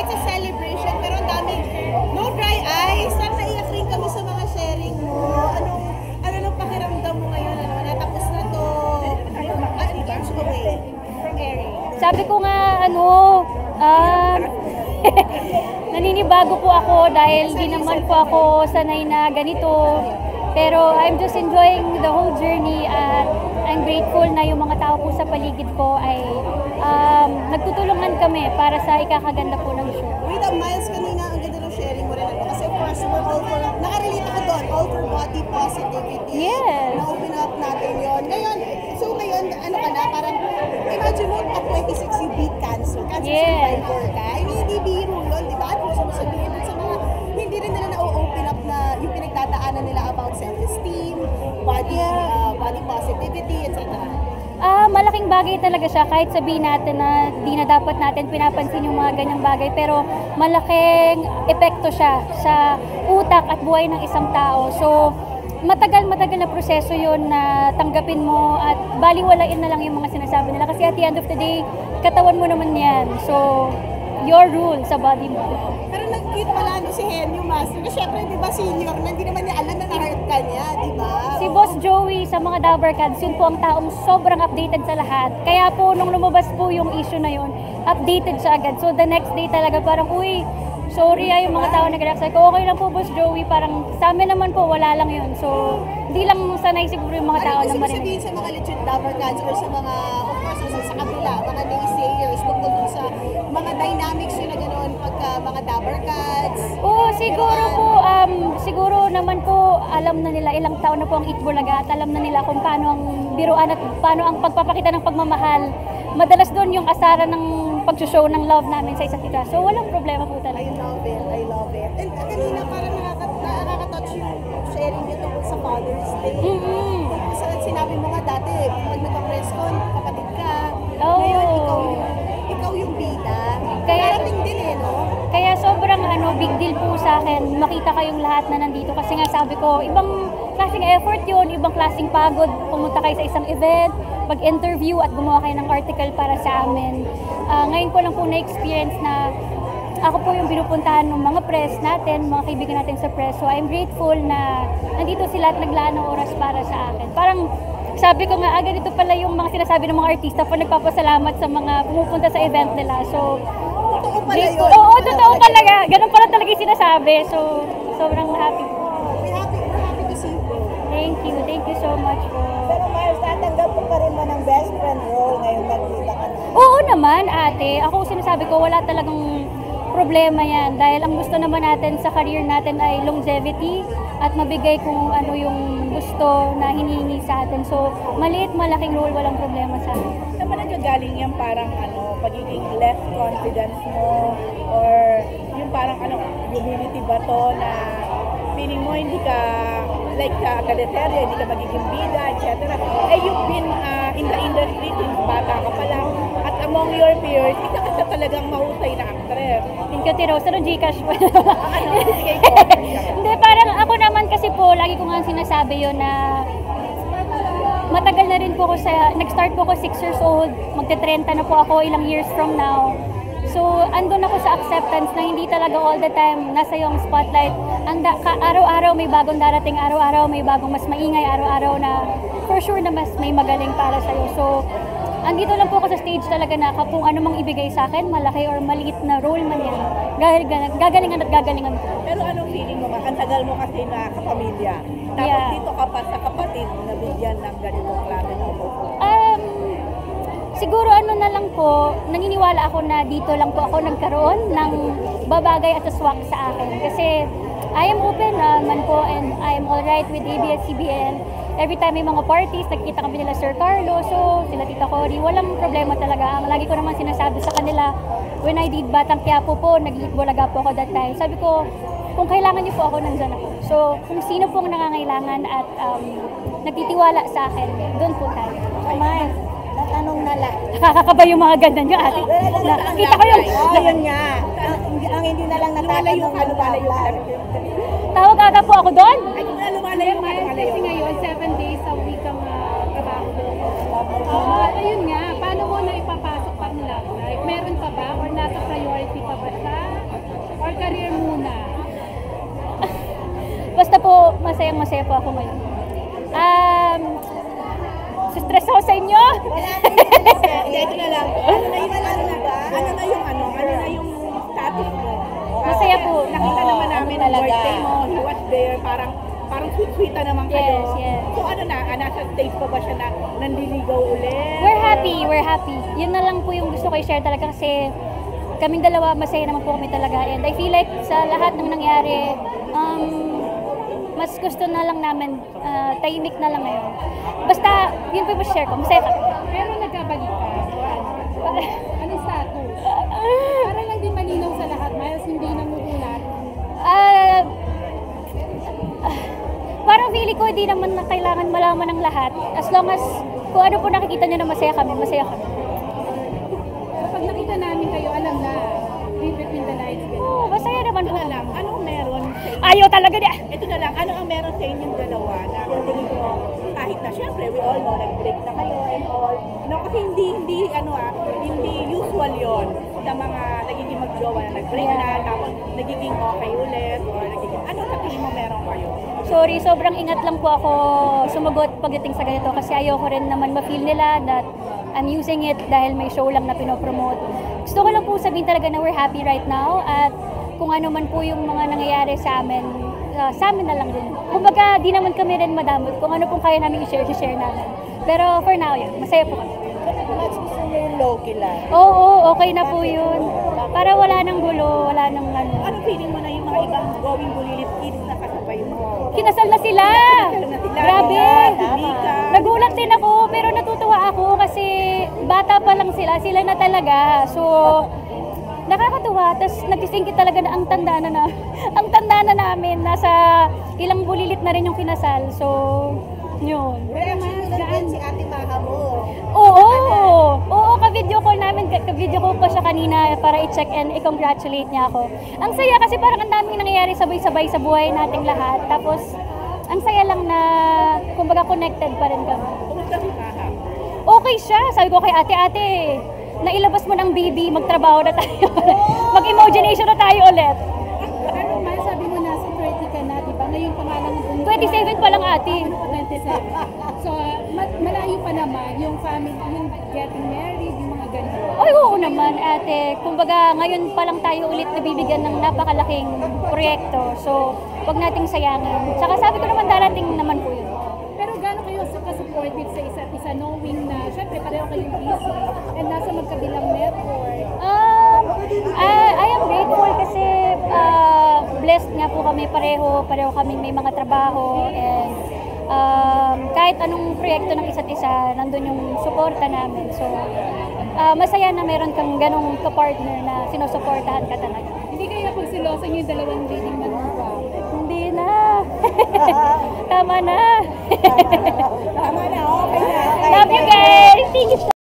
it's a celebration, pero ang daming no dry eyes. Saan naiyak rin kami sa mga sharing mo? Anong pakiramdam mo ngayon? Natapos na to. Inch away from airing. Sabi ko nga, naninibago po ako dahil di naman po ako sanay na ganito. Pero I'm just enjoying the whole journey at I'm grateful na yung mga tao po sa paligid ko ay nagtutulungan kami para sa ikakaganda po ng show. With the Miles kanina, ang ganda ng sharing mo rin. Kasi of course, we're all for, nakarelate ako doon, all for body positivity. Yes. Na-open up natin yon. Ngayon, ano ka na, parang, imagine mo, at 26 you beat cancer. Cancer survivor ka. Hindi biro yun, di ba? At gusto mo sabihin sa mga, hindi rin nila na-open up na yung pinagdadaanan nila about self-esteem, body positivity, etc. Malaking bagay talaga siya kahit sabihin natin na di na dapat natin pinapansin yung mga ganyang bagay, pero malaking epekto siya sa utak at buhay ng isang tao. So matagal na proseso yun na tanggapin mo at baliwalain na lang yung mga sinasabi nila kasi at the end of the day, katawan mo naman yan. So your rule sa body mo. Pero nag-cute pala si Henry Master. Kasi syempre, di ba, senior na, hindi naman niya alam na na-hurt ka niya, di ba? Si Boss Joey sa mga Dabarkads, yun po ang taong sobrang updated sa lahat. Kaya po, nung lumabas po yung issue na yun, updated siya agad. So the next day talaga parang, uy, sorry yung mga tao nag-react. Ko, okay lang po, Boss Joey. Parang sa amin naman po, wala lang yun. So, hindi lang sanay siguro yung mga tao na marinig. Ano sabihin sa mga legit Dabarkads or sa mga, of course, sa kabila, mga naysayers, tungkol sa mga dynamics yun na gano'n pagka mga Dabarkads? Oo, siguro po, siguro naman po, alam na nila, ilang taon na po ang Itbulaga at alam na nila kung paano ang biruan at paano ang pagpapakita ng pagmamahal. Madalas doon yung asaran ng pag-show ng love namin sa isa't isa. So, walang problema po talaga. I love it. And kanina parang nakaka-touch yung sharing niyo tungkol sa Father's Day. Sa sinabi mo nga dati, pag nagpa-press con, kapatid ka. Ngayon, ikaw yung bida. Karating din no? Kaya sobrang big deal po sa akin, makita kayong lahat na nandito. Kasi nga sabi ko, ibang klaseng effort yun, ibang klaseng pagod. Pumunta kayo sa isang event, mag-interview at gumawa kayo ng article para sa amin. Ngayon ko lang po na-experience na ako po yung pinupuntahan ng mga press natin, mga kaibigan natin sa press. So I'm grateful na nandito sila at naglaan ng oras para sa akin. Parang sabi ko nga, ganito pala yung mga sinasabi ng mga artista pag nagpapasalamat sa mga pumupunta sa event nila. So, totoo pala yun. Oo, totoo talaga. Ganun pala talaga yung sinasabi. So, sobrang happy. We're happy to see you. Thank you so much po. Pero Miles, tatanggap mo pa rin mo ng best friend role ngayong nagkita ka na? Oo naman, ate. Ako sinasabi ko, wala talagang problema yan. Dahil ang gusto naman natin sa career natin ay longevity at mabigay kung ano yung gusto na hinihingi sa atin. So, maliit, malaking role, walang problema sa atin. Saan ba nagagaling yan parang pagiging less confidence mo or yung parang humility ba to na feeling mo hindi ka like sa teleserye, hindi ka magiging bida, etc. You've been in the industry since bata ka pa lang at among your peers, isa ka talagang mahusay na actress. Thank you, Tiro. Sa Gcash po. Hindi, parang ako naman kasi po, lagi ko nga sinasabi yun na matagal na rin po ako nag-start po ako 6 years old, magte-30 na po ako ilang years from now. So, andun ako sa acceptance na hindi talaga all the time nasa yung spotlight. Araw-araw may bagong darating, araw-araw may bagong mas maingay, araw-araw na for sure na mas may magaling para sa'yo. So, andito lang po ako sa stage talaga na kung ano mang ibigay sa akin, malaki or maliit na role man yan, gagalingan at gagalingan ko. Pero anong feeling mo? Ang tagal mo kasi na kapamilya. Tapos dito ka pa sa kapatid na bigyan ng ganitong klase ng siguro na lang po, naniniwala ako na dito lang po ako nagkaroon ng babagay at aswak sa akin. Kasi I am open naman po and I am alright with ABS-CBN. Every time may mga parties, nagkita kami nila Sir Carlo, so sila Tita Cory, walang problema talaga. Ang lagi ko naman sinasabi sa kanila, when I did Batang Quiapo po, nag-Itbulaga po ako that time. Sabi ko, kung kailangan niyo po ako, nandyan ako. So, kung sino po ang nangangailangan at nagtitiwala sa akin, doon po tayo. Miles, natanong na lang. nakakakaba yung mga ganyan yung ate. Nakita ko yung... Ayun nga. Ang hindi na lang natatanong ano pala yung Tawag ata po ako doon? Ay, kung na lumalayo, Kasi ngayon, 7 days a week ang trabaho. Ayun nga, paano mo na ipapasok pang love life? Meron pa ba? Or nasa priority pa ba siya? masaya po ako ngayon. Stress ako sa inyo. Hindi, ito na lang. Ano na yung status mo? Masaya po. Nakita naman namin ang birthday mo, he was there, parang sweet-sweeta naman kayo. Yes. So ano na, nasa stage pa ba siya na nandiligaw ulit? We're happy. Yun na lang po yung gusto ko i-share talaga kasi kaming dalawa, masaya naman po kami talaga. And I feel like sa lahat ng nangyari, mas gusto na lang namin, tahimik na lang ngayon. Basta, yun po yung share ko, masaya kami. Pero nagkabalik ka. Anong status? Para lang din malinaw sa lahat, Miles, hindi nangugulat. Parang feeling ko hindi naman na kailangan malaman ng lahat. As long as kung ano po nakikita nyo na masaya kami, masaya kami. Kapag nakita namin kayo, alam na, read between the lines. Oo, masaya naman Ito po. na lang, anong meron sa inyo? Ayaw talaga niya! Ito na lang, ano ang meron sa inyong dalawa na tingin ko, kahit na syempre, we all know, nag-break na kayo and all. No, kasi hindi usual yon sa mga nagiging mag-jowa na nag-break na, tapos nagiging okay ulit, or nagiging, ano sa tingin mo meron kayo? Sorry, sobrang ingat lang po ako sumagot pagdating sa ganito kasi ayoko rin naman ma-feel nila that I'm using it dahil may show lang na pinopromote. Gusto ko lang po sabihin talaga na we're happy right now at kung ano man po yung mga nangyayari sa amin na lang din. Kumbaga, di naman kami rin madamot. Kung ano pong kaya namin i-share namin. Pero for now, yun, masaya po kami. Mas gusto mo yung low-key lang. Oo, okay na po yun. Para wala nang gulo, wala nang ano. Ano feeling mo na yung mga ibang going bulilit kids na kasabay mo? Kinasal na sila! Grabe! Nagulat din ako, pero natutuwa ako kasi bata pa lang sila na talaga. So, nakakatuwa. Tapos nagisingkit talaga na ang tanda na namin. Nasa ilang bulilit na rin yung kinasal. So, yun. Pero mas si Ate Maha mo. Oo, ka-video call namin. Ka-video call pa siya kanina para i-check and i-congratulate niya ako. Ang saya kasi parang ang daming nangyayari sabay-sabay sa buhay nating lahat. Tapos, ang saya lang na, kumbaga, connected pa rin kami. Kumusta si Maha? Okay siya. Sabi ko kay ate, nailabas mo ng baby, magtrabaho na tayo. Mag-imagination na tayo ulit. Pero Miles, sabi mo nasa 30 ka na, di ba? Ngayon pa nga lang 27 pa lang ate. 27. So, malayo pa naman yung family, yung getting married, yung mga ganun. Ay, oo naman ate. Kumbaga, ngayon pa lang tayo ulit nabibigyan ng napakalaking proyekto. So, wag nating sayangin. Saka sabi ko naman darating naman po yun. Pero gaano kayo ka-supportive sa isa't isa, knowing na, syempre, pareho kayong busy and nasa magkabilang network. I am grateful kasi blessed nga po kami pareho kami may mga trabaho and kahit anong proyekto ng isa't isa, nandun yung suporta namin. So, masaya na meron kang ganong ka-partner na sinusuportahan ka talaga. Hindi kayo napagsilosan yung dalawang leading man mo ba? Hindi na. Tama na. Tama na, okay na. Love you guys. Thank you so